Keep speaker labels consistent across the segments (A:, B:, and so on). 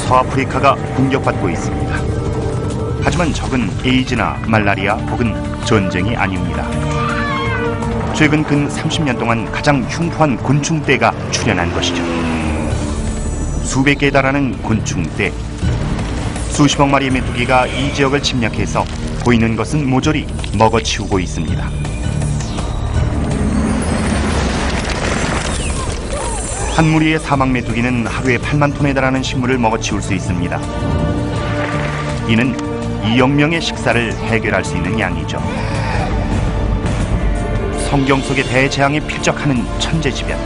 A: 서아프리카가 공격받고 있습니다. 하지만 적은 에이즈나 말라리아 혹은 전쟁이 아닙니다. 최근 근 30년 동안 가장 흉포한 곤충떼가 출현한 것이죠. 수백 개에 달하는 곤충떼, 수십억 마리의 메뚜기가 이 지역을 침략해서 보이는 것은 모조리 먹어치우고 있습니다. 한 무리의 사막 메뚜기는 하루에 8만 톤에 달하는 식물을 먹어치울 수 있습니다. 이는 2억 명의 식사를 해결할 수 있는 양이죠. 성경 속의 대재앙에 필적하는 천재지변.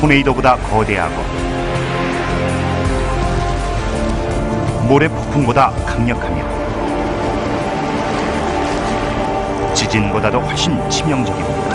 A: 토네이도보다 거대하고 모래 폭풍보다 강력하며 지진보다도 훨씬 치명적입니다.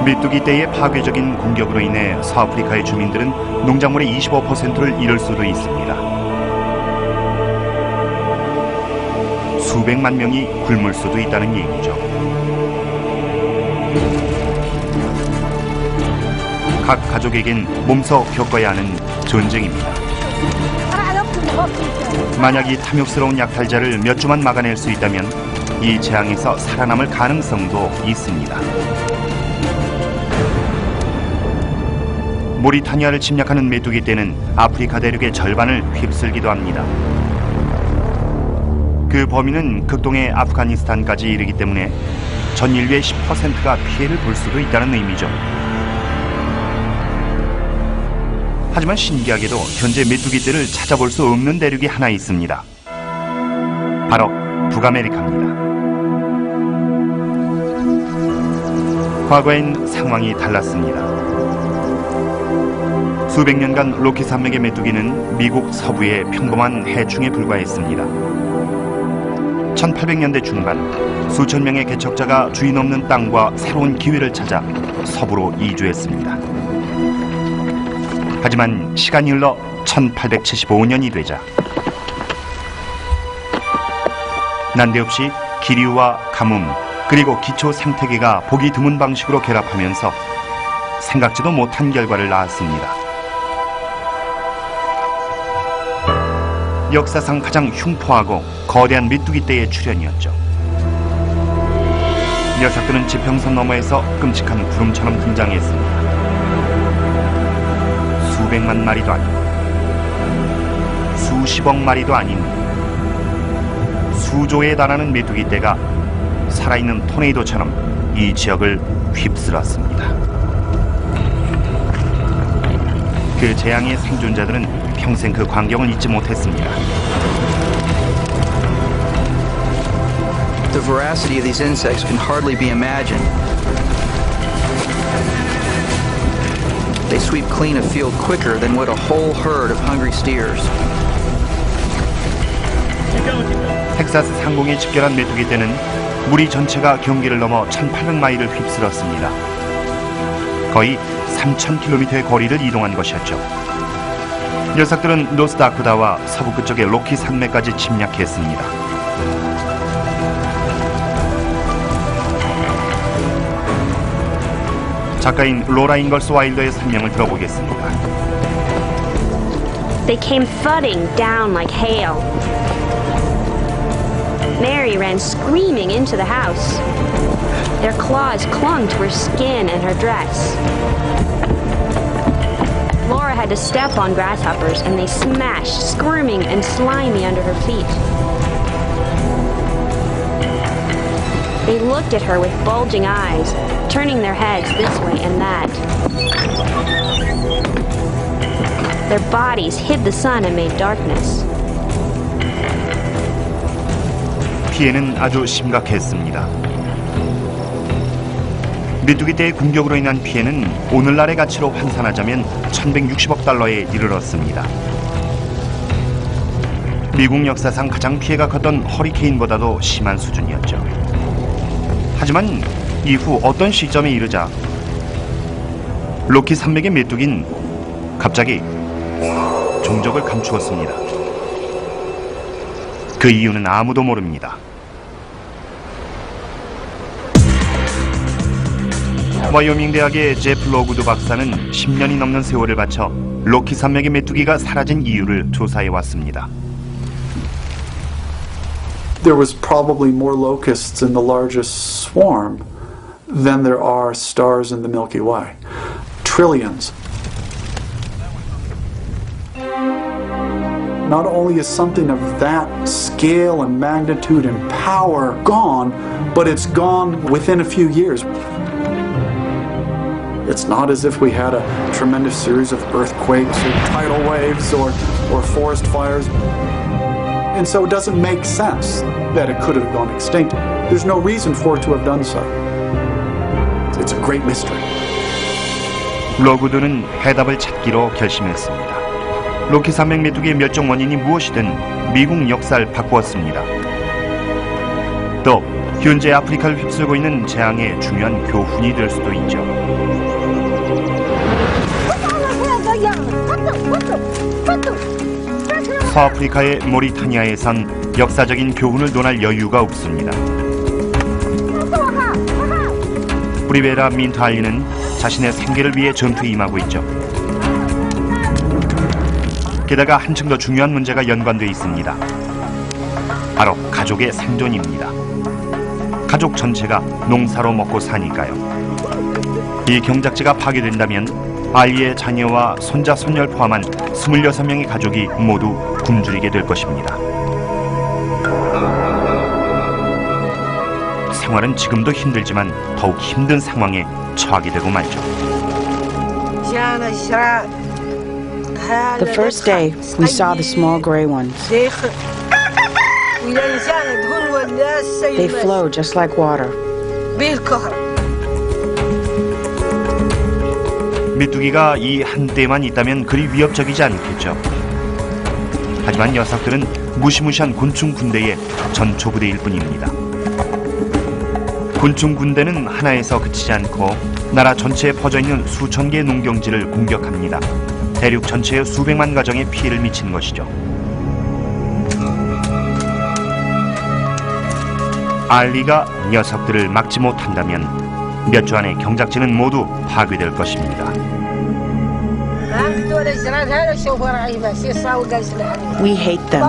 A: 메뚜기떼의 파괴적인 공격으로 인해 서아프리카의 주민들은 농작물의 25%를 잃을 수도 있습니다. 수백만 명이 굶을 수도 있다는 얘기죠. 각 가족에겐 몸소 겪어야 하는 전쟁입니다. 만약 이 탐욕스러운 약탈자를 몇 주만 막아낼 수 있다면 이 재앙에서 살아남을 가능성도 있습니다. 모리타니아를 침략하는 메뚜기떼는 아프리카 대륙의 절반을 휩쓸기도 합니다. 그 범위는 극동의 아프가니스탄까지 이르기 때문에 전 인류의 10%가 피해를 볼 수도 있다는 의미죠. 하지만 신기하게도 현재 메뚜기떼를 찾아볼 수 없는 대륙이 하나 있습니다. 바로 북아메리카입니다. 과거엔 상황이 달랐습니다. 수백 년간 로키 산맥의 메뚜기는 미국 서부의 평범한 해충에 불과했습니다. 1800년대 중반 수천 명의 개척자가 주인 없는 땅과 새로운 기회를 찾아 서부로 이주했습니다. 하지만 시간이 흘러 1875년이 되자 난데없이 기류와 가뭄 그리고 기초 생태계가 보기 드문 방식으로 결합하면서 생각지도 못한 결과를 낳았습니다. 역사상 가장 흉포하고 거대한 메뚜기떼의 출현이었죠. 녀석들은 지평선 너머에서 끔찍한 구름처럼 등장했습니다. 수백만 마리도 아니고 수십억 마리도 아닌 수조에 달하는 메뚜기떼가 살아있는 토네이도처럼 이 지역을 휩쓸었습니다. 그 재앙의 생존자들은 평생 그 광경을 잊지 못했습니다.
B: The voracity of these insects can hardly be imagined. They sweep clean a field quicker than would a whole herd of hungry steers.
A: 텍사스 상공에 집결한 메뚜기떼는 무리 전체가 경계를 넘어 1800마일을 휩쓸었습니다. 거의 3000km의 거리를 이동한 것이었죠. 녀석들은 노스다코다와 서부 끝쪽의 로키 산맥까지 침략했습니다. 작가인 로라 잉걸스 와일더의 설명을 들어보겠습니다.
C: They came thudding down like hail. Mary ran screaming into the house. Their claws clung to her skin and her dress. Laura had to step on grasshoppers, and they smashed, squirming and slimy under her feet. They looked at her with bulging eyes, turning their heads this way and that. Their bodies hid the sun and made darkness.
A: 피해는 아주 심각했습니다. 메뚜기떼의 공격으로 인한 피해는 오늘날의 가치로 환산하자면 1160억 달러에 이르렀습니다. 미국 역사상 가장 피해가 컸던 허리케인보다도 심한 수준이었죠. 하지만 이후 어떤 시점에 이르자 로키 산맥의 메뚜기는 갑자기 종적을 감추었습니다. 그 이유는 아무도 모릅니다. 와이오밍 대학의 제프 로구드 박사는 10년이 넘는 세월을 바쳐 로키 산맥의 메뚜기가 사라진 이유를 조사해 왔습니다.
D: There was probably more locusts in the largest swarm than there are stars in the Milky Way. Trillions. Not only is something of that scale and magnitude and power gone, but it's gone within a few years. It's not as if we had a tremendous series of earthquakes or tidal waves or forest fires. And so it doesn't make sense that it could have gone extinct. There's no reason for it to have done so. It's a great mystery.
A: 로구드는 해답을 찾기로 결심했습니다. 로키 산맥 메뚜기의 멸종 원인이 무엇이든 미국 역사를 바꾸었습니다. 또 현재 아프리카를 휩쓸고 있는 재앙의 중요한 교훈이 될 수도 있죠. 서아프리카의 모리타니아에선 역사적인 교훈을 논할 여유가 없습니다. 브리베라 민트알리는 자신의 생계를 위해 전투에 임하고 있죠. 게다가 한층 더 중요한 문제가 연관돼 있습니다. 바로 가족의 생존입니다. 가족 전체가 농사로 먹고 사니까요. 이 경작지가 파괴된다면 알리의 자녀와 손자, 손녀를 포함한 26명의 가족이 모두 굶주리게 될 것입니다. 생활은 지금도 힘들지만 더욱 힘든 상황에 처하게 되고 말죠.
E: The first day, we saw the small gray ones. They flow just like water.
A: 메뚜기가 이 한때만 있다면 그리 위협적이지 않겠죠. 하지만 녀석들은 무시무시한 곤충 군대의 전초부대일 뿐입니다. 곤충 군대는 하나에서 그치지 않고 나라 전체에 퍼져있는 수천 개의 농경지를 공격합니다. 대륙 전체에 수백만 가정에 피해를 미치는 것이죠. 알리가 녀석들을 막지 못한다면 몇 주 안에 경작지는 모두 파괴될 것입니다.
E: We hate them.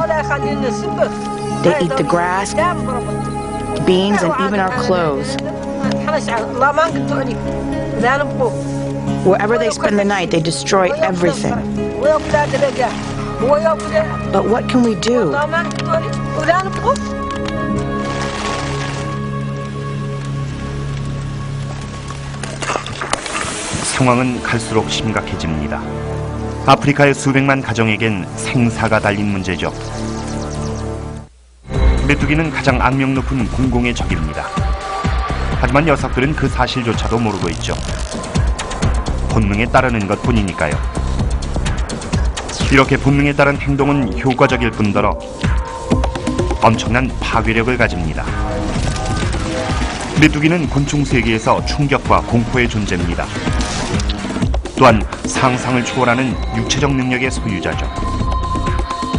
E: They eat the grass, beans, and even our clothes. Wherever they spend the night, they destroy everything. But what can we do?
A: 상황은 갈수록 심각해집니다. 아프리카의 수백만 가정에겐 생사가 달린 문제죠. 메뚜기는 가장 악명 높은 공공의 적입니다. 하지만 녀석들은 그 사실조차도 모르고 있죠. 본능에 따르는 것뿐이니까요. 이렇게 본능에 따른 행동은 효과적일 뿐더러 엄청난 파괴력을 가집니다. 메뚜기는 곤충 세계에서 충격과 공포의 존재입니다. 또한 상상을 초월하는 육체적 능력의 소유자죠.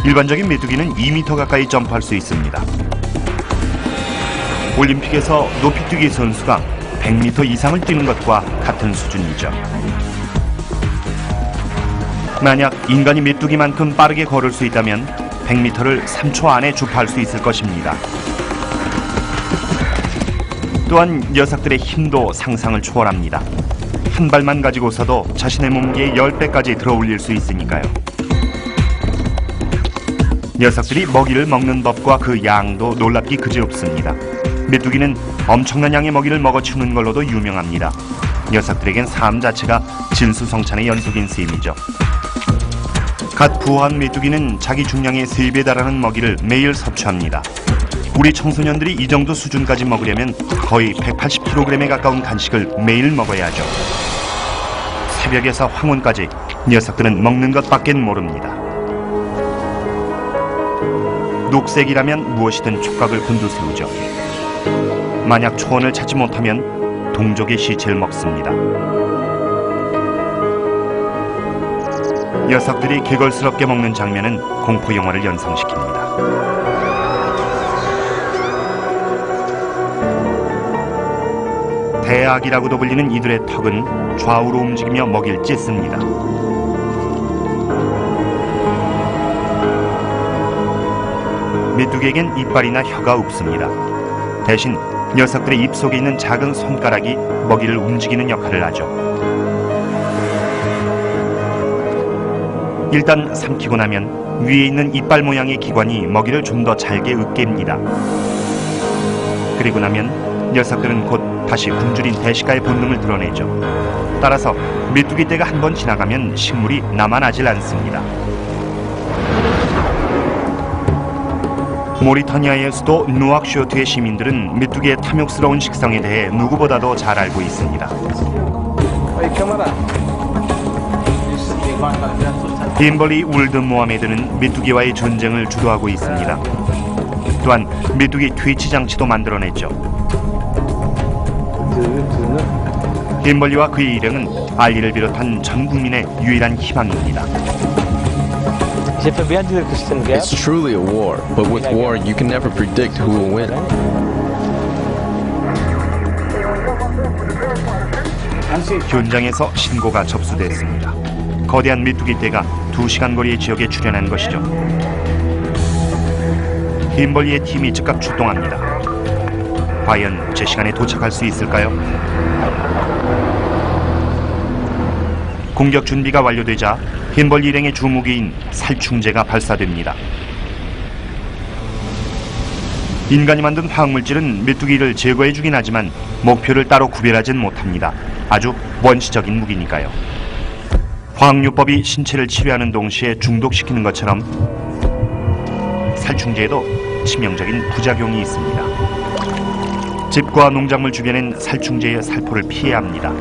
A: 일반적인 메뚜기는 2m 가까이 점프할 수 있습니다. 올림픽에서 높이뛰기 선수가 100m 이상을 뛰는 것과 같은 수준이죠. 만약 인간이 메뚜기만큼 빠르게 걸을 수 있다면 100m를 3초 안에 주파할 수 있을 것입니다. 또한 녀석들의 힘도 상상을 초월합니다. 한 발만 가지고서도 자신의 몸무게의 10배까지 들어올릴 수 있으니까요. 녀석들이 먹이를 먹는 법과 그 양도 놀랍기 그지없습니다. 메뚜기는 엄청난 양의 먹이를 먹어치우는 걸로도 유명합니다. 녀석들에겐 삶 자체가 진수성찬의 연속인 셈이죠. 갓 부화한 메뚜기는 자기 중량의 3배 달하는 먹이를 매일 섭취합니다. 우리 청소년들이 이 정도 수준까지 먹으려면 거의 180kg에 가까운 간식을 매일 먹어야 하죠. 새벽에서 황혼까지 녀석들은 먹는 것밖엔 모릅니다. 녹색이라면 무엇이든 촉각을 곤두세우죠. 만약 초원을 찾지 못하면 동족의 시체를 먹습니다. 녀석들이 개걸스럽게 먹는 장면은 공포 영화를 연상시킵니다. 대악이라고도 불리는 이들의 턱은 좌우로 움직이며 먹이를 찢습니다. 메뚜기에겐 이빨이나 혀가 없습니다. 대신 녀석들의 입 속에 있는 작은 손가락이 먹이를 움직이는 역할을 하죠. 일단 삼키고 나면 위에 있는 이빨 모양의 기관이 먹이를 좀 더 잘게 으깹니다. 그리고 나면 녀석들은 곧 다시 굶주린 대식가의 본능을 드러내죠. 따라서 메뚜기 떼가 한 번 지나가면 식물이 남아나질 않습니다. 모리타니아의 수도 누악쇼트의 시민들은 메뚜기의 탐욕스러운 식성에 대해 누구보다도 잘 알고 있습니다. 빈벌리 울드 모하메드는 메뚜기와의 전쟁을 주도하고 있습니다. 또한 메뚜기 퇴치 장치도 만들어냈죠. 빈벌리와 그의 일행은 알리를 비롯한 전 국민의 유일한 희망입니다.
F: It's truly a war, but with war, you can never predict who will win.
A: 현장에서 신고가 접수됐습니다. 거대한 메뚜기 떼가 2시간 거리의 지역에 출현한 것이죠. 빈벌리의 팀이 즉각 출동합니다. 과연 제 시간에 도착할 수 있을까요? 공격 준비가 완료되자 빈벌리 일행의 주무기인 살충제가 발사됩니다. 인간이 만든 화학물질은 메뚜기를 제거해주긴 하지만 목표를 따로 구별하진 못합니다. 아주 원시적인 무기니까요. 화학요법이 신체를 치료하는 동시에 중독시키는 것처럼 살충제에도 치명적인 부작용이 있습니다. 집과 농작물 주변엔 살충제의 살포를 피해야 합니다.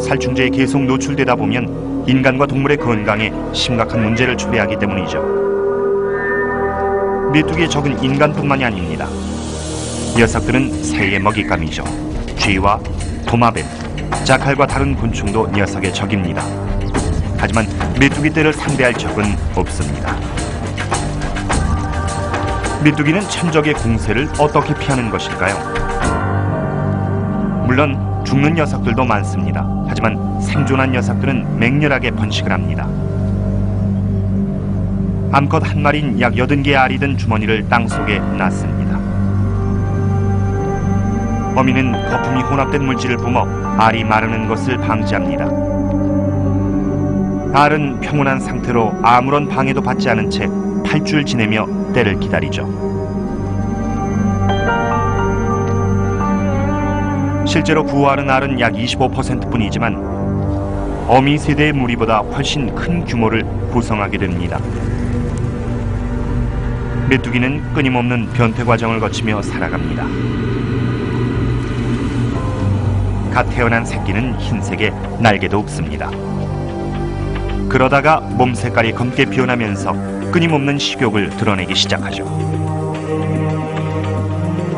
A: 살충제에 계속 노출되다 보면 인간과 동물의 건강에 심각한 문제를 초래하기 때문이죠. 메뚜기의 적은 인간뿐만이 아닙니다. 녀석들은 새의 먹잇감이죠. 쥐와 도마뱀, 자칼과 다른 곤충도 녀석의 적입니다. 하지만 메뚜기 떼를 상대할 적은 없습니다. 메뚜기는 천적의 공세를 어떻게 피하는 것일까요? 물론 죽는 녀석들도 많습니다. 하지만 생존한 녀석들은 맹렬하게 번식을 합니다. 암컷 한 마리인 약 80개의 알이 든 주머니를 땅속에 놨습니다. 어미는 거품이 혼합된 물질을 뿜어 알이 마르는 것을 방지합니다. 알은 평온한 상태로 아무런 방해도 받지 않은 채 8줄 지내며 때를 기다리죠. 실제로 부화하는 알은 약 25%뿐이지만 어미 세대의 무리보다 훨씬 큰 규모를 구성하게 됩니다. 메뚜기는 끊임없는 변태 과정을 거치며 살아갑니다. 갓 태어난 새끼는 흰색에 날개도 없습니다. 그러다가 몸 색깔이 검게 변하면서 끊임없는 식욕을 드러내기 시작하죠.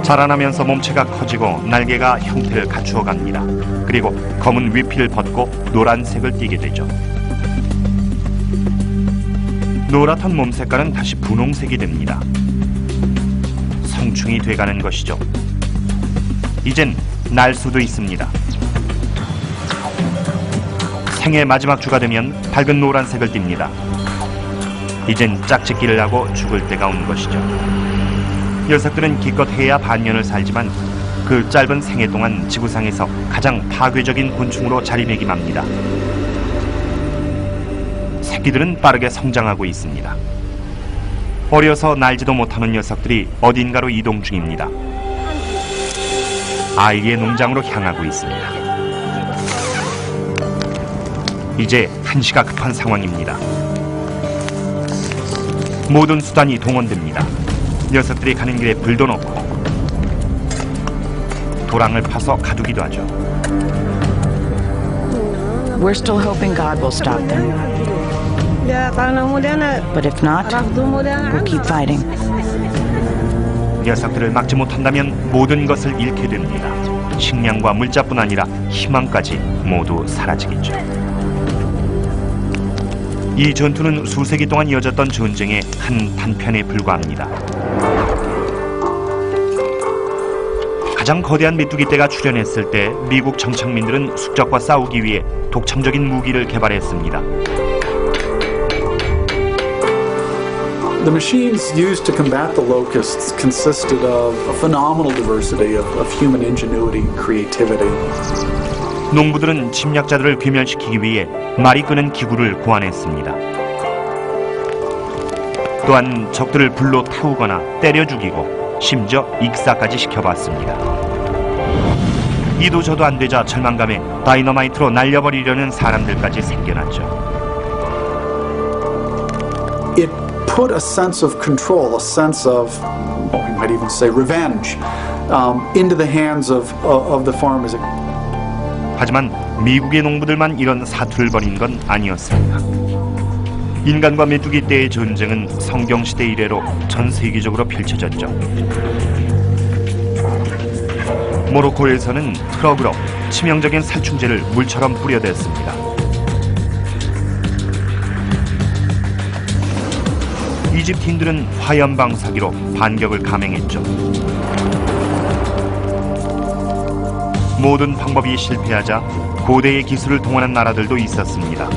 A: 자라나면서 몸체가 커지고 날개가 형태를 갖추어 갑니다. 그리고 검은 위피를 벗고 노란색을 띠게 되죠. 노랗던 몸 색깔은 다시 분홍색이 됩니다. 성충이 돼가는 것이죠. 이젠 날 수도 있습니다. 생의 마지막 주가 되면 밝은 노란색을 띱니다. 이젠 짝짓기를 하고 죽을 때가 온 것이죠. 녀석들은 기껏 해야 반년을 살지만 그 짧은 생애 동안 지구상에서 가장 파괴적인 곤충으로 자리매김합니다. 새끼들은 빠르게 성장하고 있습니다. 어려서 날지도 못하는 녀석들이 어딘가로 이동 중입니다. 아이의 농장으로 향하고 있습니다. 이제 한시가 급한 상황입니다. 모든 수단이 동원됩니다. 녀석들이 가는 길에 불도 넣고 도랑을 파서 가두기도 하죠.
E: We're still hoping God will stop them. But if not, we'll keep fighting.
A: 녀석들을 막지 못한다면 모든 것을 잃게 됩니다. 식량과 물자뿐 아니라 희망까지 모두 사라지겠죠. 이 전투는 수세기 동안 이어졌던 전쟁의 한 단편에 불과합니다. 가장 거대한 메뚜기 떼가 출현했을 때 미국 정착민들은 숙적과 싸우기 위해 독창적인 무기를 개발했습니다.
D: The machines used to combat the locusts consisted of a phenomenal diversity of human ingenuity and creativity.
A: 농부들은 침략자들을 괴멸시키기 위해 말이 끄는 기구를 고안했습니다. 또한 적들을 불로 태우거나 때려 죽이고 심지어 익사까지 시켜봤습니다. 이도 저도 안 되자 절망감에 다이너마이트로 날려버리려는 사람들까지 생겨났죠.
D: It put a sense of control, a sense of, we might even say revenge, into the hands of the farmers.
A: 하지만 미국의 농부들만 이런 사투를 벌인 건 아니었습니다. 인간과 메뚜기 떼의 전쟁은 성경시대 이래로 전 세계적으로 펼쳐졌죠. 모로코에서는 트럭으로 치명적인 살충제를 물처럼 뿌려댔습니다. 이집트인들은 화염방사기로 반격을 감행했죠. 모든 방법이 실패하자 고대의 기술을 동원한 나라들도 있었습니다.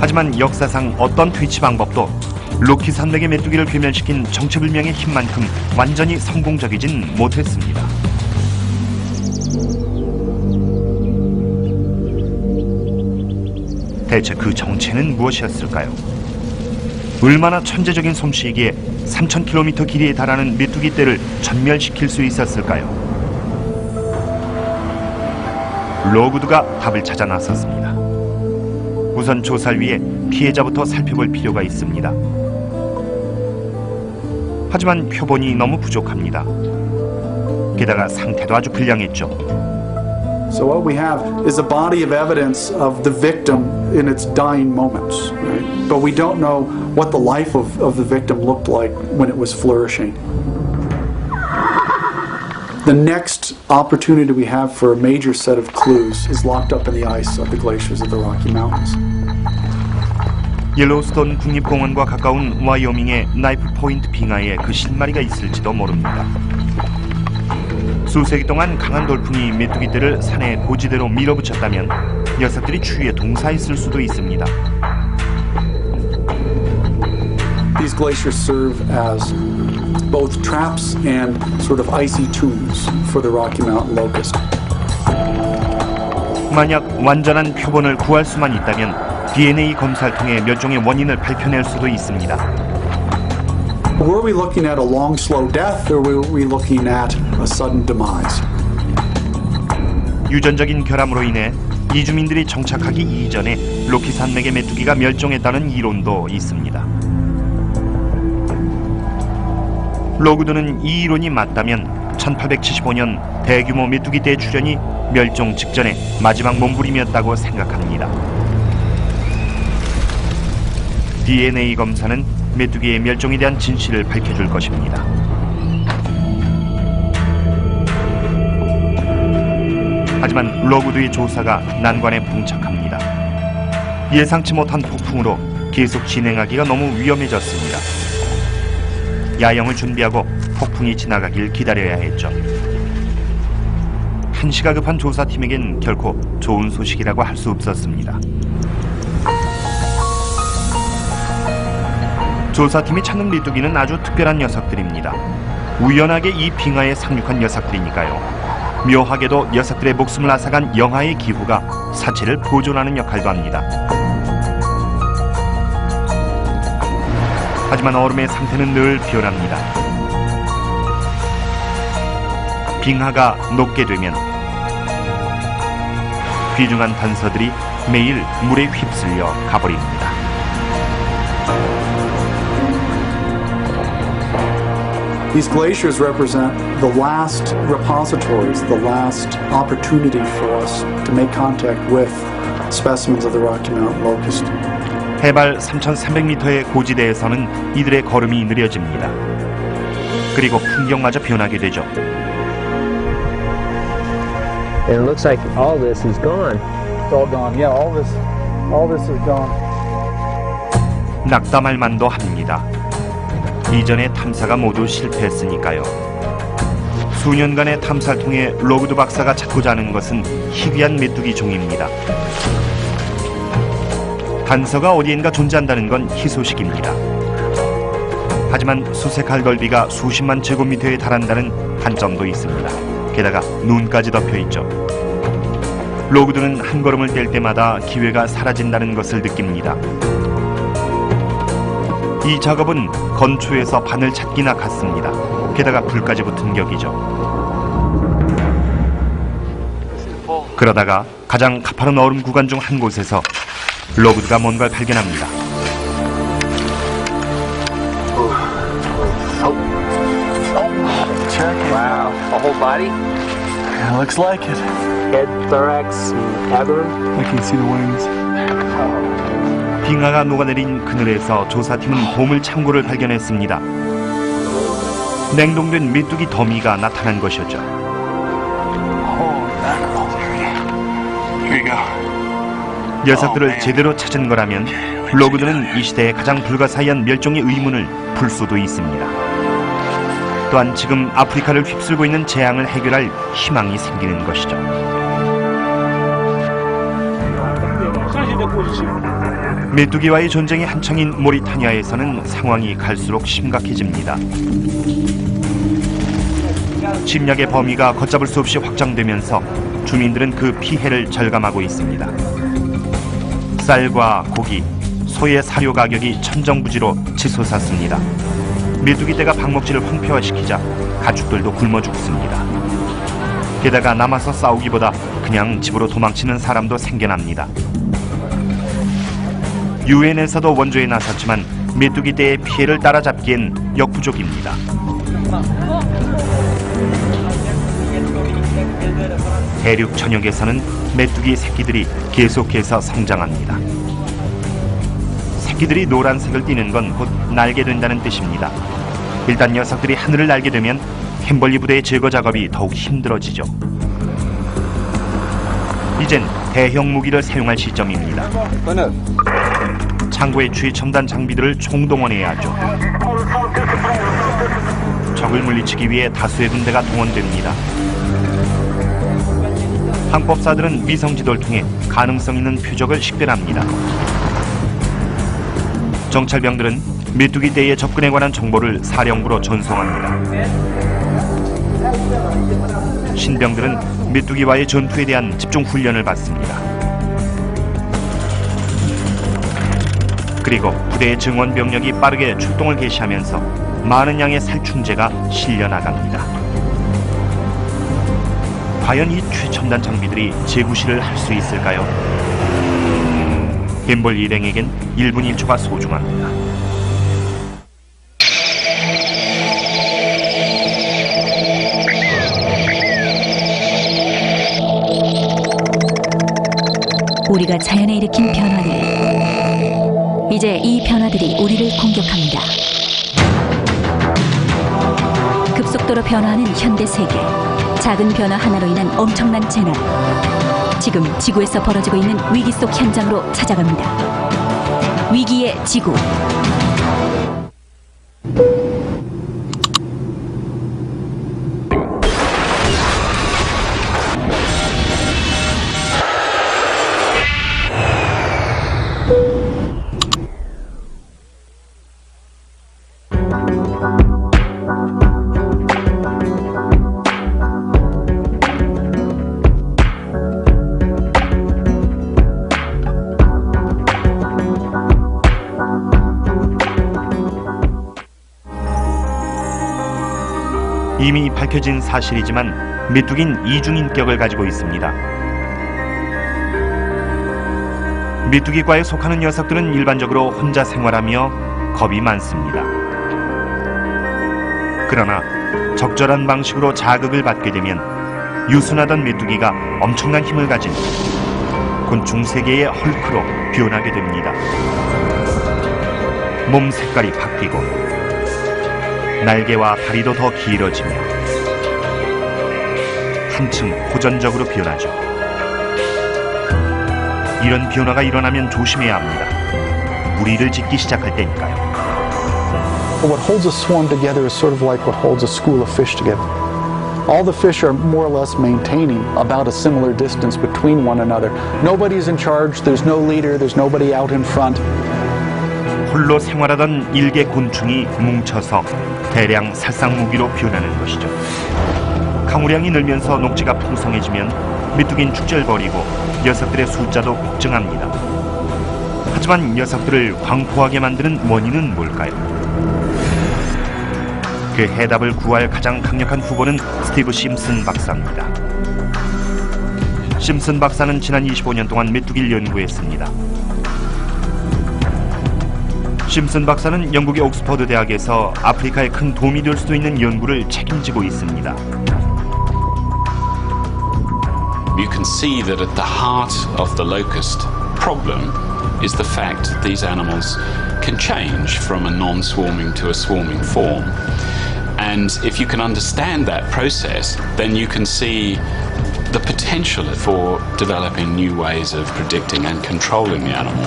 A: 하지만 역사상 어떤 퇴치 방법도 로키 산맥의 메뚜기를 괴멸시킨 정체불명의 힘만큼 완전히 성공적이진 못했습니다. 대체 그 정체는 무엇이었을까요? 얼마나 천재적인 솜씨이기에 3,000km 길이에 달하는 메뚜기 떼를 전멸시킬 수 있었을까요? 로그드가 답을 찾아 나섰습니다. 우선 조사를 위해 피해자부터 살펴볼 필요가 있습니다. 하지만 표본이 너무 부족합니다. 게다가 상태도 아주 불량했죠.
D: So what we have is a body of evidence of the victim in its dying moments, right? But we don't know what the life of the victim looked like when it was flourishing. The next opportunity we have for a major set of clues is locked up in the ice of the glaciers of the Rocky Mountains.
A: 옐로우스톤 국립공원과 가까운 와이오밍의 나이프 포인트 빙하에 그 실마리가 있을지도 모릅니다. 수세기 동안 강한 돌풍이 메뚜기 떼를 산의 고지대로 밀어붙였다면 녀석들이 추위에 동사했을 수도 있습니다.
D: These glaciers serve as both traps and sort of icy tombs for the Rocky Mountain locust.
A: 만약 완전한 표본을 구할 수만 있다면 DNA 검사를 통해 멸종의 원인을 밝혀낼 수도 있습니다.
D: Were we looking at a long, slow death, or were we looking at a sudden demise?
A: 유전적인 결함으로 인해 이주민들이 정착하기 이전에 로키 산맥의 메뚜기가 멸종했다는 이론도 있습니다. 로그드는 이 이론이 맞다면 1875년 대규모 메뚜기 떼 출현이 멸종 직전에 마지막 몸부림이었다고 생각합니다. DNA 검사는 메뚜기의 멸종에 대한 진실을 밝혀줄 것입니다. 하지만 로그드의 조사가 난관에 봉착합니다. 예상치 못한 폭풍으로 계속 진행하기가 너무 위험해졌습니다. 야영을 준비하고 폭풍이 지나가길 기다려야 했죠. 한시가 급한 조사팀에겐 결코 좋은 소식이라고 할 수 없었습니다. 조사팀이 찾는 메뚜기는 아주 특별한 녀석들입니다. 우연하게 이 빙하에 상륙한 녀석들이니까요. 묘하게도 녀석들의 목숨을 앗아간 영하의 기후가 사체를 보존하는 역할도 합니다. 하지만 얼음의 상태는 늘 변합니다. 빙하가 녹게 되면 귀중한 단서들이 매일 물에 휩쓸려 가버립니다.
D: These glaciers represent the last repositories, the last opportunity for us to make contact with specimens of the Rocky Mountain locust.
A: 해발 3,300m의 고지대에서는 이들의 걸음이 느려집니다. 그리고 풍경마저 변하게 되죠.
G: And it looks like all this is gone.
D: It's all gone. Yeah, all this is gone.
A: 낙담할 만도 합니다. 이전의 탐사가 모두 실패했으니까요. 수년간의 탐사를 통해 로그드 박사가 찾고자 하는 것은 희귀한 메뚜기 종입니다. 단서가 어디엔가 존재한다는 건 희소식입니다. 하지만 수색할 넓이가 수십만 제곱미터에 달한다는 단점도 있습니다. 게다가 눈까지 덮여 있죠. 로그드는 한 걸음을 뗄 때마다 기회가 사라진다는 것을 느낍니다. 이 작업은 건초에서 바늘 찾기나 같습니다. 게다가 불까지 붙은 격이죠. 그러다가 가장 가파른 얼음 구간 중 한 곳에서 로그드가 뭔가를 발견합니다.
G: Wow. A whole body?
D: Yeah, looks like it.
G: Head, thorax, and abdomen?
D: I can see the wings.
A: 빙하가 녹아내린 그늘에서 조사팀은 보물 창고를 발견했습니다. 냉동된 메뚜기 더미가 나타난 것이었죠.
D: Here you go.
A: 녀석들을 제대로 찾은 거라면 로그드는 이 시대의 가장 불가사의한 멸종의 의문을 풀 수도 있습니다. 또한 지금 아프리카를 휩쓸고 있는 재앙을 해결할 희망이 생기는 것이죠. 메뚜기와의 전쟁이 한창인 모리타니아에서는 상황이 갈수록 심각해집니다. 침략의 범위가 걷잡을 수 없이 확장되면서 주민들은 그 피해를 절감하고 있습니다. 쌀과 고기, 소의 사료 가격이 천정부지로 치솟았습니다. 메뚜기떼가 방목지를 황폐화시키자 가축들도 굶어 죽습니다. 게다가 남아서 싸우기보다 그냥 집으로 도망치는 사람도 생겨납니다. 유엔에서도 원조에 나섰지만 메뚜기떼의 피해를 따라잡기엔 역부족입니다. 대륙 전역에서는 메뚜기 새끼들이 계속해서 성장합니다. 새끼들이 노란색을 띠는 건 곧 날게 된다는 뜻입니다. 일단 녀석들이 하늘을 날게 되면 햄벌리 부대의 제거 작업이 더욱 힘들어지죠. 이젠 대형 무기를 사용할 시점입니다. 창고의 최첨단 장비들을 총동원해야 하죠. 적을 물리치기 위해 다수의 군대가 동원됩니다. 항법사들은 위성지도를 통해 가능성 있는 표적을 식별합니다. 정찰병들은 메뚜기떼의 접근에 관한 정보를 사령부로 전송합니다. 신병들은 메뚜기와의 전투에 대한 집중 훈련을 받습니다. 그리고 부대의 증원 병력이 빠르게 출동을 개시하면서 많은 양의 살충제가 실려나갑니다. 과연 이 최첨단 장비들이 재구시를 할 수 있을까요? 햄벌 일행에겐 1분 1초가 소중합니다.
H: 우리가 자연에 일으킨 변화들, 이제 이 변화들이 우리를 공격합니다. 급속도로 변화하는 현대 세계, 작은 변화 하나로 인한 엄청난 재난. 지금 지구에서 벌어지고 있는 위기 속 현장으로 찾아갑니다. 위기의 지구.
A: 이미 밝혀진 사실이지만 메뚜기는 이중인격을 가지고 있습니다. 메뚜기과에 속하는 녀석들은 일반적으로 혼자 생활하며 겁이 많습니다. 그러나 적절한 방식으로 자극을 받게 되면 유순하던 메뚜기가 엄청난 힘을 가진 곤충 세계의 헐크로 변하게 됩니다. 몸 색깔이 바뀌고 날개와 다리도 더 길어지며 한층 호전적으로 변하죠. 이런 변화가 일어나면 조심해야 합니다. 무리를 짓기 시작할 때니까요.
D: What holds a swarm together is sort of like what holds a school of fish together. All the fish are more or less maintaining about a similar distance between one another. Nobody's in charge, there's no leader, there's nobody out in front.
A: 홀로 생활하던 일개 곤충이 뭉쳐서 대량 살상 무기로 변하는 것이죠. 강우량이 늘면서 녹지가 풍성해지면 메뚜기는 축절버리고 녀석들의 숫자도 폭증합니다. 하지만 녀석들을 광포하게 만드는 원인은 뭘까요? 그 해답을 구할 가장 강력한 후보는 스티브 심슨 박사입니다. 심슨 박사는 지난 25년 동안 메뚜기를 연구했습니다. 심슨 박사는 영국의 옥스퍼드 대학에서 아프리카에 큰 도움이 될 수도 있는 연구를 책임지고 있습니다.
I: You can see that at the heart of the locust problem is the fact that these animals can change from a non-swarming to a swarming form. And if you can understand that process, then you can see the potential for developing new ways of predicting and controlling the animal.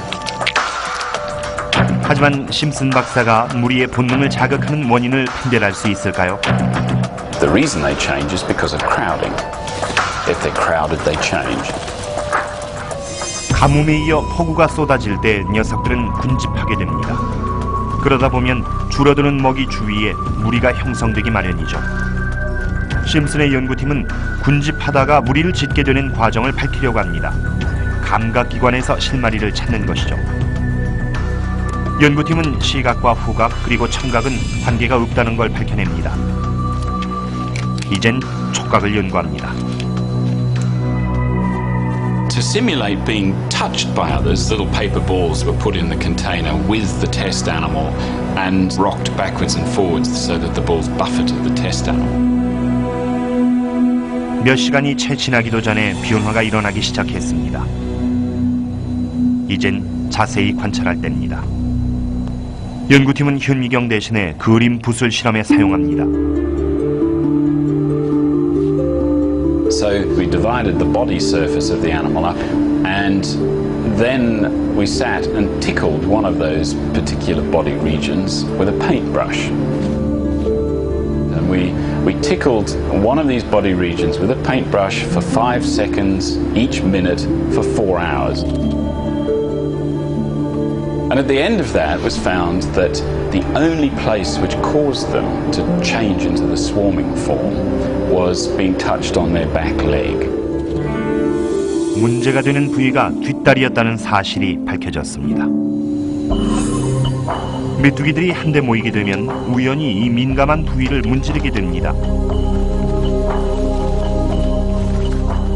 A: 하지만 심슨 박사가 무리의 본능을 자극하는 원인을 판별할 수 있을까요?
I: The reason they change is because of crowding. If they're crowded, they change.
A: 가뭄에 이어 폭우가 쏟아질 때 녀석들은 군집하게 됩니다. 그러다 보면 줄어드는 먹이 주위에 무리가 형성되기 마련이죠. 심슨의 연구팀은 군집하다가 무리를 짓게 되는 과정을 밝히려고 합니다. 감각기관에서 실마리를 찾는 것이죠. 연구팀은 시각과 후각 그리고 청각은 관계가 없다는 걸 밝혀냅니다. 이젠 촉각을 연구합니다.
I: To simulate being touched by others, little paper balls were put in the container with the test animal and rocked backwards and forwards so that the balls buffeted the test animal.
A: 몇 시간이 채 지나기도 전에 변화가 일어나기 시작했습니다. 이젠 자세히 관찰할 때입니다. 연구팀은 현미경 대신에 그림 붓을 실험에 사용합니다.
I: So we divided the body surface of the animal up and then we sat and tickled one of those particular body regions with a paintbrush. And we tickled one of these body regions with a paintbrush for 5 seconds each minute for 4 hours. And at the end of that was found that the only place which caused them to change into the swarming form was being touched on their back leg.
A: 문제가 되는 부위가 뒷다리였다는 사실이 밝혀졌습니다. 메뚜기들이 한데 모이게 되면 우연히 이 민감한 부위를 문지르게 됩니다.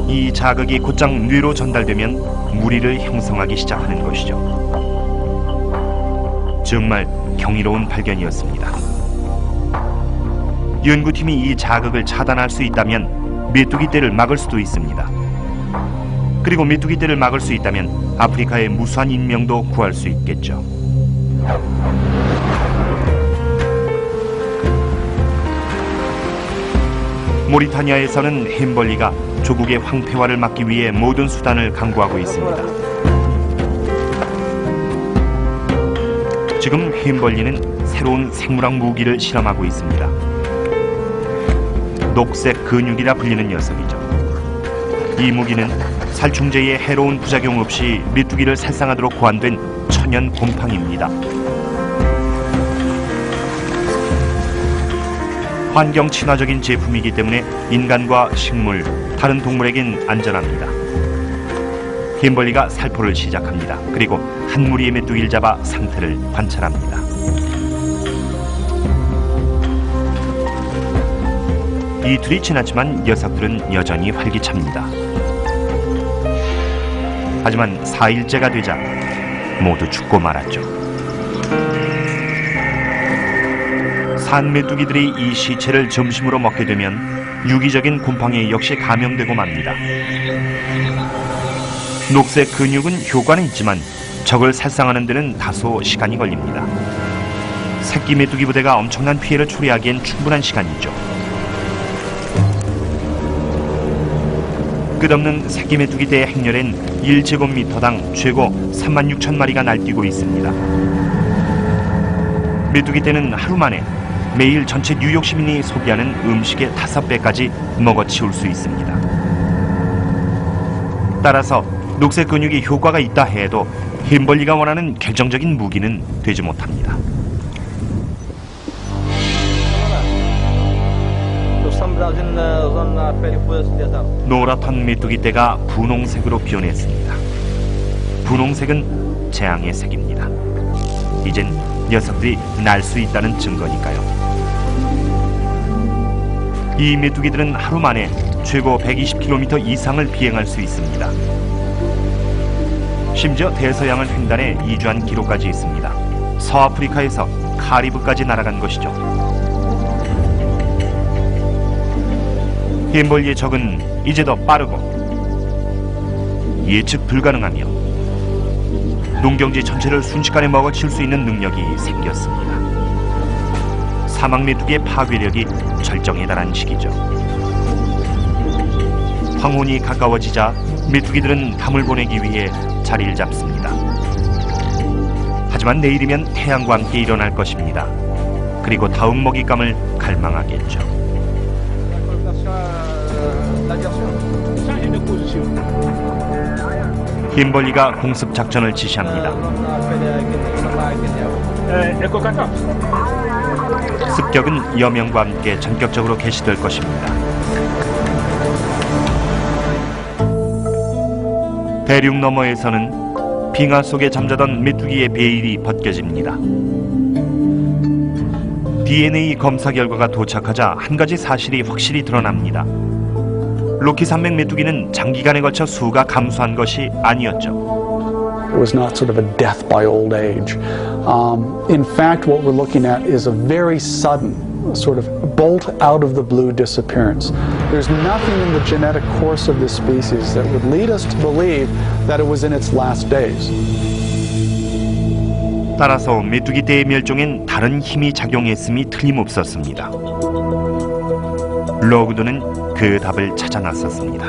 A: 이 자극이 곧장 뇌로 전달되면 무리를 형성하기 시작하는 것이죠. 정말 경이로운 발견이었습니다. 연구팀이 이 자극을 차단할 수 있다면 메뚜기 떼를 막을 수도 있습니다. 그리고 메뚜기 떼를 막을 수 있다면 아프리카의 무수한 인명도 구할 수 있겠죠. 모리타니아에서는 햄벌리가 조국의 황폐화를 막기 위해 모든 수단을 강구하고 있습니다. 지금 햄벌리는 새로운 생물학 무기를 실험하고 있습니다. 녹색 근육이라 불리는 녀석이죠. 이 무기는 살충제의 해로운 부작용 없이 메뚜기를 살상하도록 고안된 천연 곰팡입니다. 환경 친화적인 제품이기 때문에 인간과 식물, 다른 동물에겐 안전합니다. 햄벌리가 살포를 시작합니다. 그리고 한 무리의 메뚜기를 잡아 상태를 관찰합니다. 이틀이 지났지만 녀석들은 여전히 활기찹니다. 하지만 4일째가 되자 모두 죽고 말았죠. 산 메뚜기들이 이 시체를 점심으로 먹게 되면 유기적인 곰팡이에 역시 감염되고 맙니다. 녹색 근육은 효과는 있지만 적을 살상하는 데는 다소 시간이 걸립니다. 새끼 메뚜기 부대가 엄청난 피해를 초래하기엔 충분한 시간이죠. 끝없는 새끼 메뚜기대의 행렬엔 1제곱미터당 최고 36,000마리가 날뛰고 있습니다. 메뚜기대는 하루 만에 매일 전체 뉴욕 시민이 소비하는 음식의 5배까지 먹어치울 수 있습니다. 따라서 녹색 근육이 효과가 있다 해도 햄벌리가 원하는 결정적인 무기는 되지 못합니다. 노랗던 메뚜기떼가 분홍색으로 변했습니다. 분홍색은 재앙의 색입니다. 이젠 녀석들이 날 수 있다는 증거니까요. 이 메뚜기들은 하루 만에 최고 120km 이상을 비행할 수 있습니다. 심지어 대서양을 횡단해 이주한 기록까지 있습니다. 서아프리카에서 카리브까지 날아간 것이죠. 햄벌리의 적은 이제 더 빠르고 예측 불가능하며 농경지 전체를 순식간에 먹어치울 수 있는 능력이 생겼습니다. 사막 메뚜기의 파괴력이 절정에 달한 시기죠. 황혼이 가까워지자 메뚜기들은 담을 보내기 위해 자리를 잡습니다. 하지만 내일이면 태양과 함께 일어날 것입니다. 그리고 다음 먹잇감을 갈망하겠죠. 햄벌리가 공습 작전을 지시합니다. 습격은 여명과 함께 전격적으로 개시될 것입니다. 대륙 너머에서는 빙하 속에 잠자던 메뚜기의 베일이 벗겨집니다. DNA 검사 결과가 도착하자 한 가지 사실이 확실히 드러납니다. 로키 산맥 메뚜기는 장기간에 걸쳐 수가 감소한 것이 아니었죠.
D: It was not sort of a death by old age. In fact, what we're looking at is a very sudden sort of bolt out of the blue disappearance. There's nothing in the genetic course of this species that would lead us to believe that it was in its last days.
A: 따라서 메뚜기떼의 멸종엔 다른 힘이 작용했음이 틀림없었습니다. 로그드는 그 답을 찾아 나섰습니다.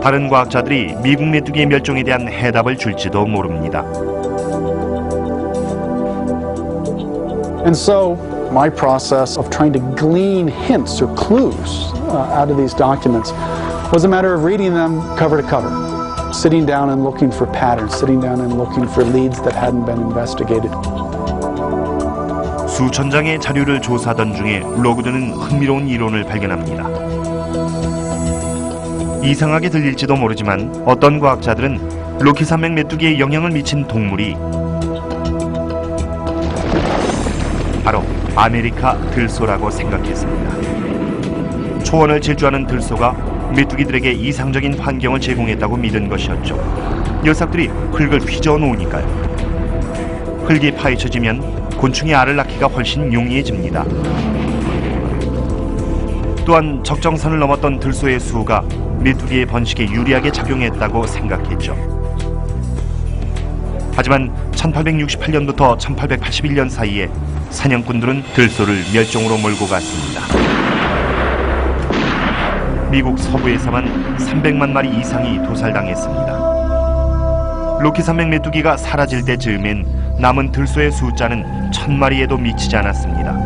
A: 다른 과학자들이 미국 메뚜기의 멸종에 대한 해답을 줄지도 모릅니다.
D: And so, my process of trying to glean hints or clues out of these documents was a matter of reading them cover to cover, sitting down and looking for patterns, sitting down and looking for leads that hadn't been investigated.
A: 수천 장의 자료를 조사하던 중에 로그드는 흥미로운 이론을 발견합니다. 이상하게 들릴지도 모르지만 어떤 과학자들은 로키 산맥 메뚜기에 영향을 미친 동물이 바로 아메리카 들소라고 생각했습니다. 초원을 질주하는 들소가 메뚜기들에게 이상적인 환경을 제공했다고 믿은 것이었죠. 녀석들이 흙을 휘저어 놓으니까요. 흙이 파헤쳐지면 곤충의 알을 낳기가 훨씬 용이해집니다. 또한 적정선을 넘었던 들소의 수가 메뚜기의 번식에 유리하게 작용했다고 생각했죠. 하지만 1868년부터 1881년 사이에 사냥꾼들은 들소를 멸종으로 몰고 갔습니다. 미국 서부에서만 300만 마리 이상이 도살당했습니다. 로키 산맥 메뚜기가 사라질 때 즈음엔 남은 들소의 숫자는 1000마리에도 미치지 않았습니다.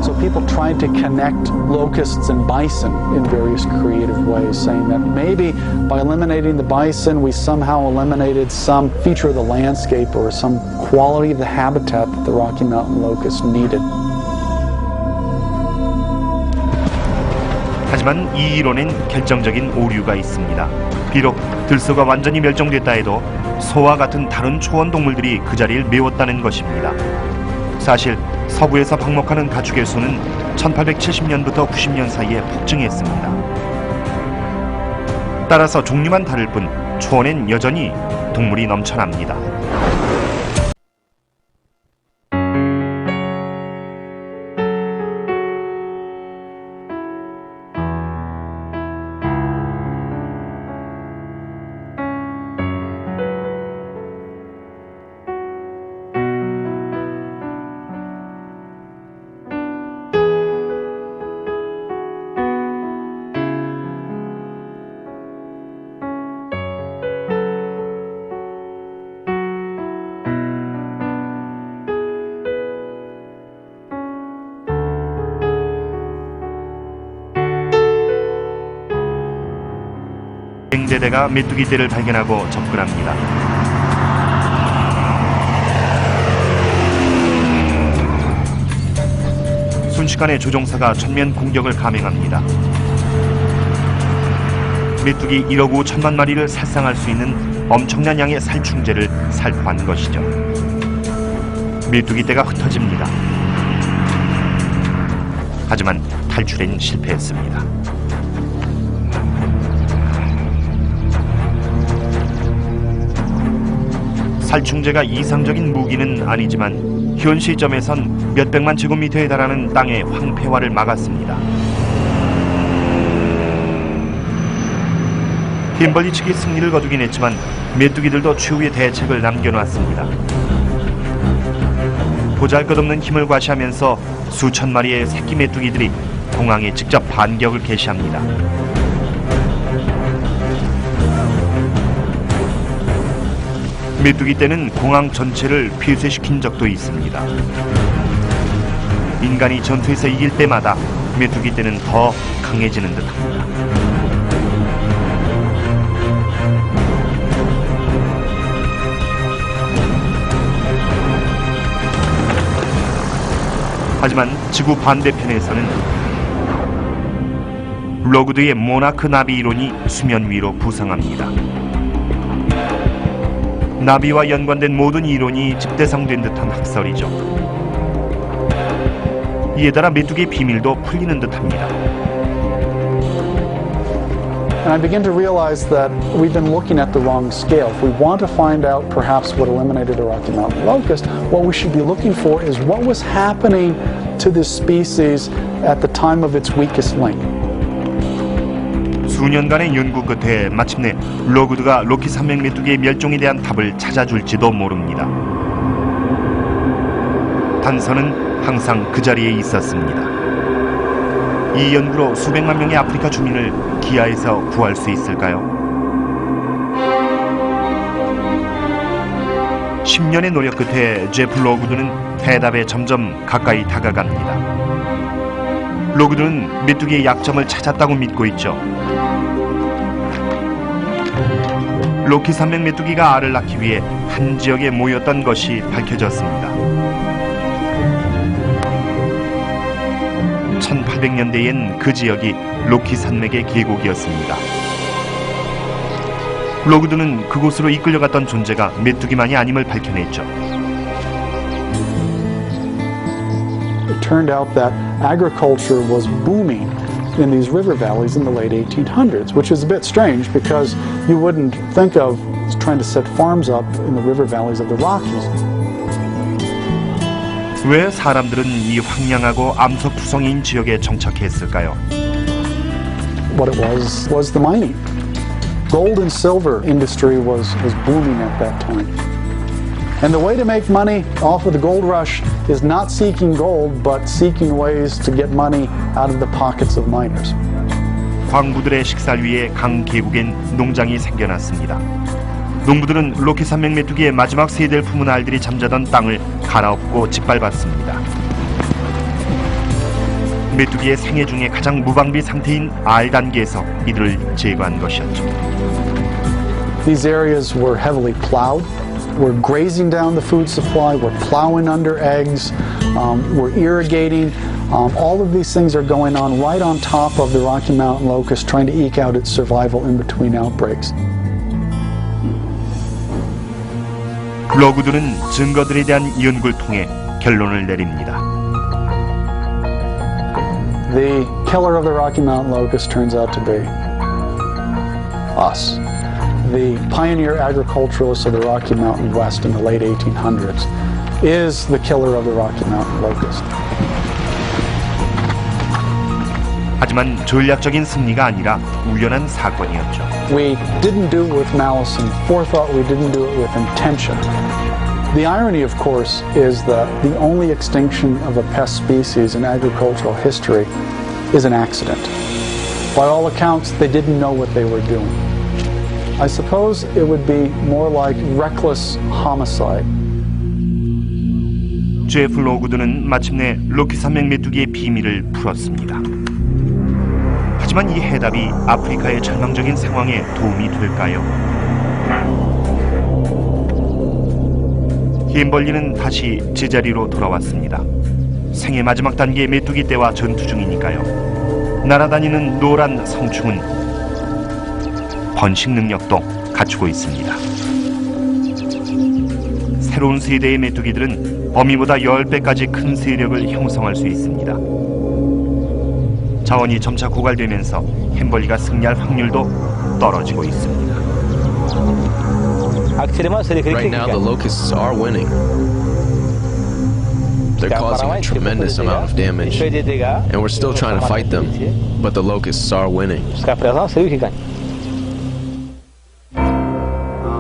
D: So people tried to connect locusts and bison in various creative ways, saying that maybe by eliminating the bison, we somehow eliminated some feature of the landscape or some quality of the habitat that the Rocky Mountain locust needed.
A: 하지만 이 이론엔 결정적인 오류가 있습니다. 비록 들소가 완전히 멸종됐다 해도 소와 같은 다른 초원 동물들이 그 자리를 메웠다는 것입니다. 사실 서부에서 방목하는 가축의 수는 1870년부터 90년 사이에 폭증했습니다. 따라서 종류만 다를 뿐 초원엔 여전히 동물이 넘쳐납니다. 살충제대가 메뚜기 떼를 발견하고 접근합니다. 순식간에 조종사가 전면 공격을 감행합니다. 메뚜기 1억 5천만 마리를 살상할 수 있는 엄청난 양의 살충제를 살포한 것이죠. 메뚜기 떼가 흩어집니다. 하지만 탈출엔 실패했습니다. 살충제가 이상적인 무기는 아니지만 현 시점에선 몇백만 제곱미터에 달하는 땅의 황폐화를 막았습니다. 킴벌리 측이 승리를 거두긴 했지만 메뚜기들도 최후의 대책을 남겨놨습니다. 보잘것없는 힘을 과시하면서 수천 마리의 새끼 메뚜기들이 공항에 직접 반격을 개시합니다. 메뚜기 떼는 공항 전체를 폐쇄시킨 적도 있습니다. 인간이 전투에서 이길 때마다 메뚜기 떼는 더 강해지는 듯합니다. 하지만 지구 반대편에서는 로그드의 모나크 나비 이론이 수면 위로 부상합니다. 나비와 연관된 모든 이론이 집대성된 듯한 학설이죠. 이에 따라 메뚜기의 비밀도 풀리는 듯합니다.
D: And I begin to realize that we've been looking at the wrong scale. If we want to find out perhaps what eliminated the Rocky Mountain locust, what we should be looking for is what was happening to this species at the time of its weakest link.
A: 수년간의 연구 끝에 마침내 로그드가 로키 산맥 메뚜기의 멸종에 대한 답을 찾아줄지도 모릅니다. 단서는 항상 그 자리에 있었습니다. 이 연구로 수백만 명의 아프리카 주민을 기아에서 구할 수 있을까요? 10년의 노력 끝에 제프 로그드는 해답에 점점 가까이 다가갑니다. 로그드는 메뚜기의 약점을 찾았다고 믿고 있죠. 로키 산맥 메뚜기가 알을 낳기 위해 한 지역에 모였던 것이 밝혀졌습니다. 1800년대엔 그 지역이 로키 산맥의 계곡이었습니다. 로그드는 그곳으로 이끌려갔던 존재가 메뚜기만이 아님을 밝혀냈죠.
D: It turned out that agriculture was booming in these river valleys in the late 1800s, which is a bit strange because you wouldn't think of trying to set farms up in the river valleys of the Rockies.
A: 왜 사람들은 이 황량하고 암석투성이인 지역에 정착했을까요?
D: What it was the mining. Gold and silver industry was booming at that time. And the way to make money off of the gold rush is not seeking gold, but seeking ways to get money out of the pockets of miners.
A: 광부들의 식사를 위해 강 계곡엔 농장이 생겨났습니다. 농부들은 로키 산맥 메뚜기의 마지막 세대를 품은 알들이 잠자던 땅을 갈아엎고 짓밟았습니다. 메뚜기의 생애 중에 가장 무방비 상태인 알 단계에서 이들을 제거한 것이었죠.
D: These areas were heavily plowed. We're grazing down the food supply. We're plowing under eggs. We're irrigating. All of these things are going on right on top of the Rocky Mountain locust, trying to eke out its survival in between outbreaks.
A: 로그드는 증거들에 대한 연구를 통해 결론을 내립니다.
D: The killer of the Rocky Mountain locust turns out to be us. The pioneer agriculturalists of the Rocky Mountain West in the late 1800s is the killer of the Rocky Mountain locust.
A: 하지만 전략적인 승리가 아니라 우연한 사건이었죠.
D: We didn't do it with malice and forethought. We didn't do it with intention. The irony, of course, is that the only extinction of a pest species in agricultural history is an accident. By all accounts, they didn't know what they were doing. I suppose it would be more like reckless homicide.
A: 제프 로그드는 마침내 로키 산맥 메뚜기의 비밀을 풀었습니다. 하지만 이 해답이 아프리카의 절망적인 상황에 도움이 될까요? 흰벌리는 다시 제자리로 돌아왔습니다. 생애 마지막 단계의 메뚜기 떼와 전투 중이니까요. 날아다니는 노란 성충은 번식 능력도 갖추고 있습니다. 새로운 세대의 메뚜기들은 어미보다 10배까지 큰 세력을 형성할 수 있습니다. 자원이 점차 고갈되면서 햄벌리가 승리할 확률도 떨어지고 있습니다.
F: Right now, the locusts are winning. They're causing a tremendous amount of damage, and we're still trying to fight them, but the locusts are winning.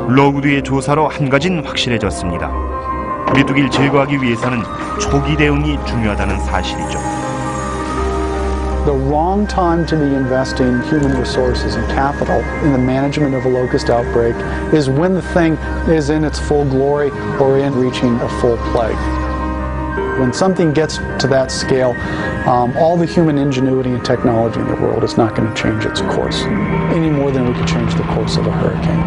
A: 로그드의 조사로 한 가지는 확실해졌습니다. 메뚜기를 제거하기 위해서는 초기 대응이 중요하다는 사실이죠.
D: The wrong time to be investing human resources and capital in the management of a locust outbreak is when the thing is in its full glory or in reaching a full plague. When something gets to that scale, all the human ingenuity and technology in the world is not going to change its course any more than we could change the course of a hurricane.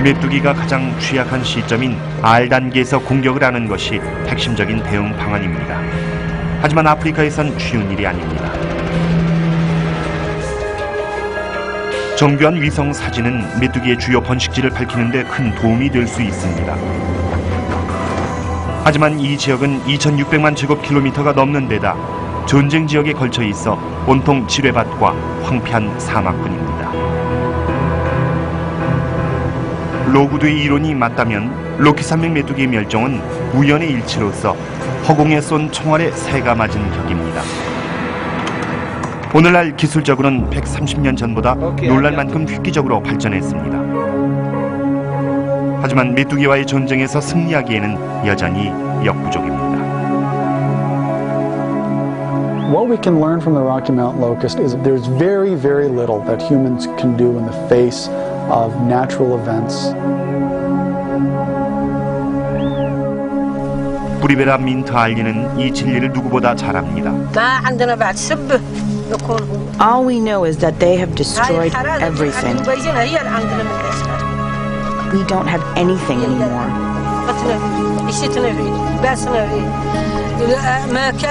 A: 메뚜기가 가장 취약한 시점인 R 단계에서 공격을 하는 것이 핵심적인 대응 방안입니다. 하지만 아프리카에선 쉬운 일이 아닙니다. 정교한 위성 사진은 메뚜기의 주요 번식지를 밝히는 데 큰 도움이 될 수 있습니다. 하지만 이 지역은 2,600만 제곱킬로미터가 넘는 데다 전쟁 지역에 걸쳐 있어 온통 지뢰밭과 황폐한 사막뿐입니다. 로그드의 이론이 맞다면 로키 산맥 메뚜기의 멸종은 우연의 일치로서 허공에 쏜 총알에 새가 맞은 격입니다. 오늘날 기술적으로는 130년 전보다 놀랄 만큼 획기적으로 발전했습니다. 하지만 메뚜기와의 전쟁에서 승리하기에는 여전히 역부족입니다.
D: What we can learn from the Rocky Mountain locust is that there's very, very little that humans can do in the face of natural events.
A: 브리베라 민트 알리는 이 진리를 누구보다 잘 압니다.
E: All we know is that they have destroyed everything. We don't have anything anymore.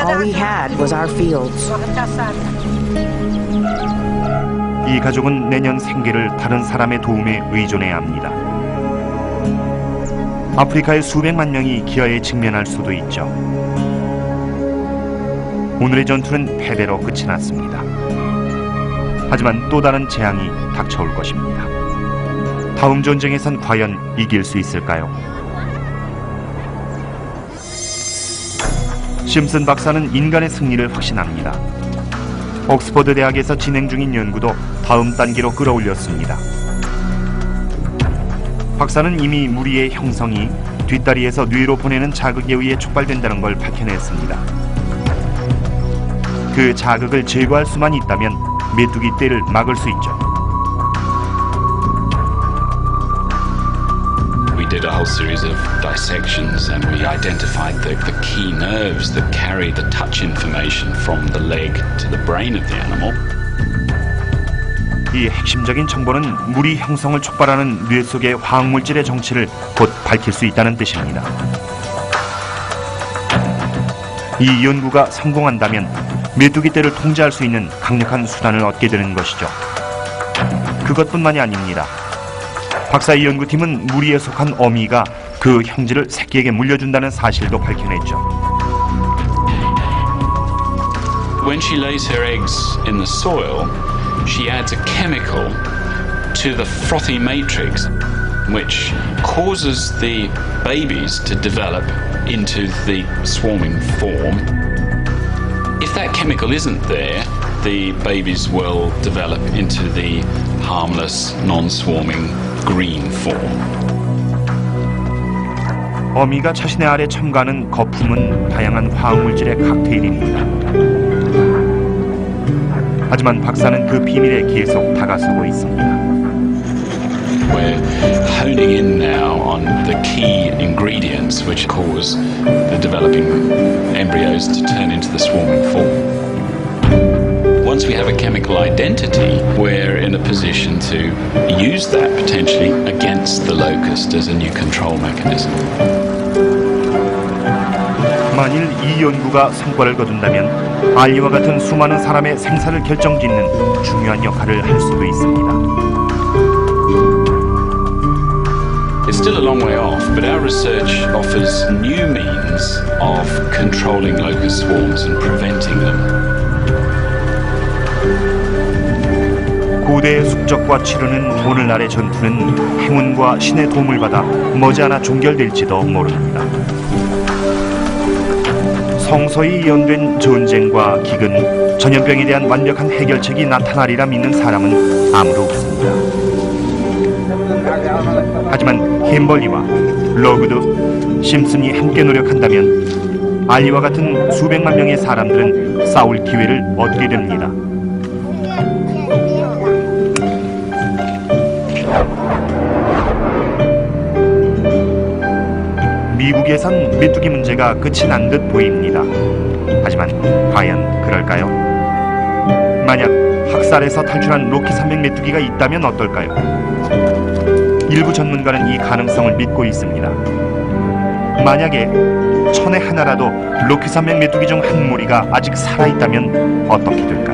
E: All we had was our fields.
A: 이 가족은 내년 생계를 다른 사람의 도움에 의존해야 합니다. 아프리카의 수백만 명이 기아에 직면할 수도 있죠. 오늘의 전투는 패배로 끝이 났습니다. 하지만 또 다른 재앙이 닥쳐올 것입니다. 다음 전쟁에선 과연 이길 수 있을까요? 심슨 박사는 인간의 승리를 확신합니다. 옥스퍼드 대학에서 진행 중인 연구도 다음 단계로 끌어올렸습니다. 박사는 이미 무리의 형성이 뒷다리에서 뇌로 보내는 자극에 의해 촉발된다는 걸 밝혀냈습니다. 그 자극을 제거할 수만 있다면 메뚜기 떼를 막을 수 있죠.
I: We did a whole series of dissections and we identified the key nerves that carry the touch information from the leg to the brain of the animal.
A: 이 핵심적인 정보는 무리 형성을 촉발하는 뇌 속의 화학물질의 정체를 곧 밝힐 수 있다는 뜻입니다. 이 연구가 성공한다면 메뚜기 떼를 통제할 수 있는 강력한 수단을 얻게 되는 것이죠. 그것뿐만이 아닙니다. 박사의 연구팀은 무리에 속한 어미가 그 형질을 새끼에게 물려준다는 사실도 밝혀냈죠.
I: When she lays her eggs in the soil, she adds a chemical to the frothy matrix, which causes the babies to develop into the swarming form. If that chemical isn't there, the babies will develop into the harmless, non-swarming green form.
A: 어미가 자신의 알에 첨가하는 거품은 다양한 화학물질의 칵테일입니다. 하지만 박사는 그 비밀에 계속 다가서고 있습니다.
I: We're honing in now on the key ingredients which cause the developing embryos to turn into the swarming form. Once we have a chemical identity, we're in a position to use that potentially against the locust as a new control mechanism.
A: 만일 이 연구가 성과를 거둔다면 알리와 같은 수많은 사람의 생사를 결정짓는 중요한 역할을 할 수도 있습니다.
I: It's still a long way off, but our research offers new means of controlling locust swarms and preventing them.
A: 고대의 숙적과 치르는 오늘날의 전투는 행운과 신의 도움을 받아 머지않아 종결될지도 모릅니다. 성서히 예언된 전쟁과 기근, 전염병에 대한 완벽한 해결책이 나타나리라 믿는 사람은 아무도 없습니다. 하지만 햄벌리와 러그드, 심슨이 함께 노력한다면 알리와 같은 수백만 명의 사람들은 싸울 기회를 얻게 됩니다. 미국에선 메뚜기 문제가 끝이 난 듯 보입니다. 하지만 과연 그럴까요? 만약 학살에서 탈출한 로키 산맥 메뚜기가 있다면 어떨까요? 일부 전문가는 이 가능성을 믿고 있습니다. 만약에 천에 하나라도 로키 산맥 메뚜기 중 한 무리가 아직 살아있다면 어떻게 될까요?